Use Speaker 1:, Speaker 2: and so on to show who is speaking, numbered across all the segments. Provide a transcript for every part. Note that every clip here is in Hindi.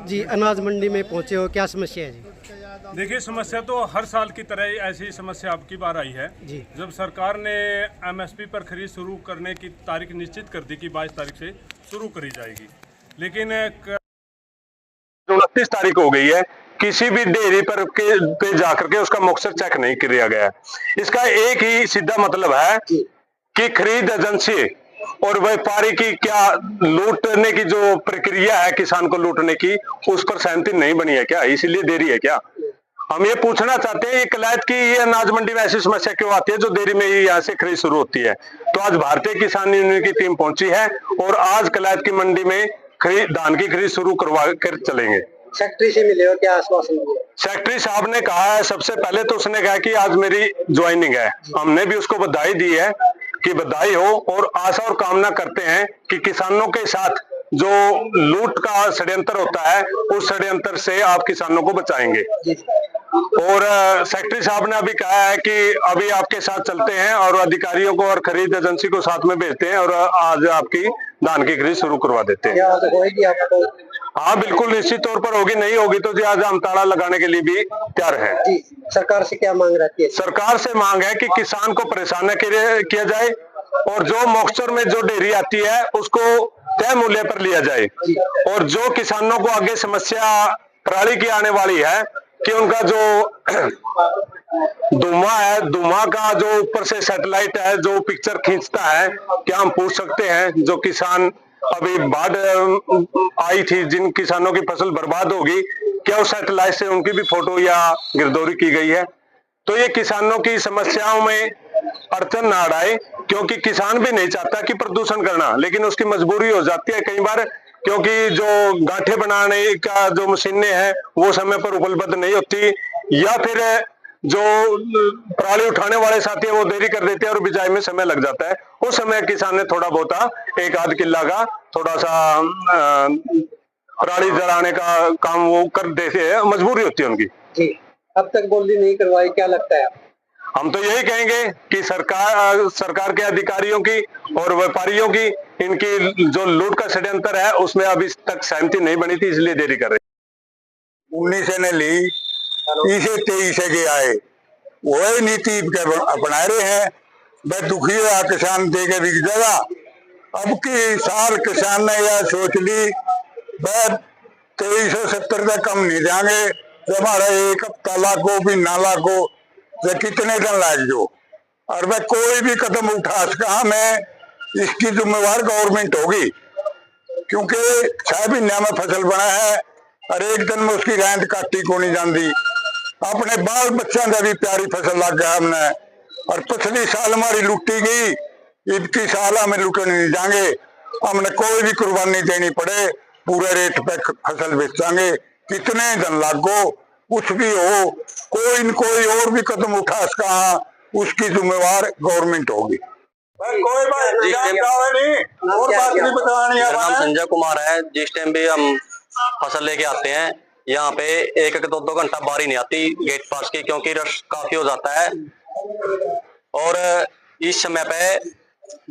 Speaker 1: जी अनाज मंडी में पहुंचे हो, क्या समस्या है जी?
Speaker 2: देखिए, समस्या तो हर साल की तरह ऐसी समस्या अब की बार आई है
Speaker 1: जी।
Speaker 2: जब सरकार ने एमएसपी पर खरीद शुरू करने की तारीख निश्चित कर दी कि 22 तारीख से शुरू करी जाएगी, लेकिन 29 तारीख हो गई है, किसी भी डेयरी पर पे जाकर के उसका मकसद चेक नहीं किया गया है। इसका एक ही सीधा मतलब है कि खरीद एजेंसी और व्यापारी की क्या लूटने की जो प्रक्रिया है, किसान को लूटने की, उस पर सहमति नहीं बनी है क्या, इसीलिए देरी है क्या? हम ये पूछना चाहते हैं, ये कलायत की ये अनाज मंडी में ऐसी समस्या क्यों आती है जो देरी में ही यहाँ से खरीद शुरू होती है? तो आज भारतीय किसान यूनियन की टीम पहुंची है और आज कलायत की मंडी में धान की खरीद शुरू करवा कर चलेंगे।
Speaker 1: सेक्रेटरी से मिले हो, क्या आश्वासन दिया?
Speaker 2: सेक्रेटरी साहब ने कहा है, सबसे पहले तो उसने कहा कि आज मेरी ज्वाइनिंग है, हमने भी उसको बधाई दी है कि बधाई हो, और आशा और कामना करते हैं कि किसानों के साथ जो लूट का षड्यंत्र होता है उस षड्यंत्र से आप किसानों को बचाएंगे। और सेक्रेटरी साहब ने अभी कहा है कि अभी आपके साथ चलते हैं और अधिकारियों को और खरीद एजेंसी को साथ में भेजते हैं और आज आपकी धान की खरीद शुरू करवा देते हैं। हाँ बिल्कुल, निश्चित तौर पर होगी, नहीं होगी तो जी आज हम ताला लगाने के लिए भी तैयार हैं।
Speaker 1: जी, सरकार से क्या मांग रहती है?
Speaker 2: सरकार से मांग है कि किसान को परेशान न किया जाए और जो मॉक्सचर में जो डेयरी आती है उसको तय मूल्य पर लिया जाए, और जो किसानों को आगे समस्या पराली की आने वाली है कि उनका जो धुआं है, धुआं का जो ऊपर से सैटेलाइट है जो पिक्चर खींचता है, क्या हम पूछ सकते हैं जो किसान अभी बाढ़ आई थी, जिन किसानों की फसल बर्बाद होगी, क्या उस सैटेलाइट से उनकी भी फोटो या गिरदौरी की गई है? तो ये किसानों की समस्याओं में अड़चन ना आए, क्योंकि किसान भी नहीं चाहता कि प्रदूषण करना, लेकिन उसकी मजबूरी हो जाती है कई बार, क्योंकि जो गांठे बनाने का जो मशीनें हैं वो समय पर उपलब्ध नहीं होती, या फिर जो पराली उठाने वाले साथी है वो देरी कर देते हैं और बिजाई में समय लग जाता है। उस समय किसान ने थोड़ा बहुत एक आध किल्ला का थोड़ा सा पराली जलाने का काम वो कर देते हैं, मजबूरी होती है उनकी।
Speaker 1: जी, अब तक बोली नहीं करवाई, क्या लगता है?
Speaker 2: हम तो यही कहेंगे कि सरकार के अधिकारियों की और व्यापारियों की, इनकी जो लूट का षड्यंत्र है उसमें अभी तक सहमति नहीं बनी थी, इसलिए देरी कर रहे।
Speaker 3: 19 ने ली, इसे 23 के आए, वही नीति अपना रहे हैं। वह दुखी हुआ किसान दे के बिक जाएगा। अब की साल किसान ने यह सोच ली वह 2370 तक कम नहीं जाएंगे, हमारा एक हफ्ता लागो भी ना लागो, वह कितने दिन लाग जो, और वह कोई भी कदम उठा सका मैं, इसकी जिम्मेवार गवर्नमेंट होगी, क्योंकि 6 महीने में फसल बना है और एक दिन में उसकी रैंत काटी को नहीं जाती। अपने बाल बच्चों का भी प्यारी फसल लग गया हमने, और पिछली साल हमारी लुटी गई, इनकी साल हमें लुटने नहीं जाएंगे। हमने कोई भी कुर्बानी देनी पड़े, पूरे रेट पे फसल बेचांगे, कितने दिन लागो, कुछ भी हो, कोई न कोई और भी कदम उठा सका, उसकी जिम्मेवार गवर्नमेंट होगी। कोई बात नहीं, और बात नहीं बतानी है।
Speaker 4: मेरा नाम संजय कुमार है। जिस टाइम भी हम फसल लेके आते हैं यहाँ पे 1-1 2-2 घंटा बारी नहीं आती गेट पास की, क्योंकि रश काफी हो जाता है, और इस समय पे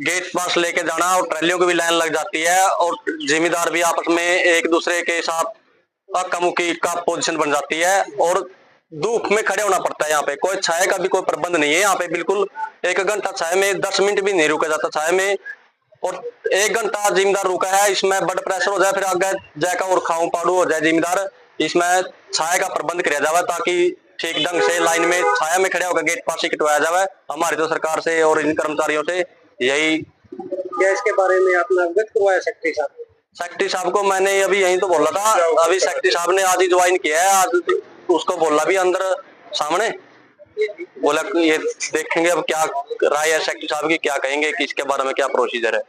Speaker 4: गेट पास लेके जाना और ट्रैलियों की भी लाइन लग जाती है, और जिम्मेदार भी आपस में एक दूसरे के साथ मुक्की का पोजीशन बन जाती है, और धूप में खड़े होना पड़ता है। यहाँ पे कोई छाया का भी कोई प्रबंध नहीं है। यहाँ पे बिल्कुल 1 घंटा छाया में 10 मिनट भी नहीं रुका जाता छाया में, और 1 घंटा जिम्मेदार रुका है, इसमें ब्लड प्रेशर हो जाए, फिर आगे जाकर और खाऊं पाड़ू हो जाए जिम्मेदार। इसमें छाया का प्रबंध किया जाए ताकि ठीक ढंग से लाइन में छाया में खड़े होकर गेट पास ही कटवाया जाए। हमारी तो सरकार से और इन कर्मचारियों से यही।
Speaker 1: क्या इसके बारे में आपने अवगत करवाया सेक्रेटरी साहब?
Speaker 4: सेक्रेटरी साहब को मैंने अभी यही तो बोला था, अभी सेक्रेटरी साहब ने आज ही ज्वाइन किया है, आज उसको बोला भी अंदर सामने, बोला ये देखेंगे अब क्या राय है सेक्रेटरी साहब की, क्या कहेंगे कि इसके बारे में क्या प्रोसीजर है।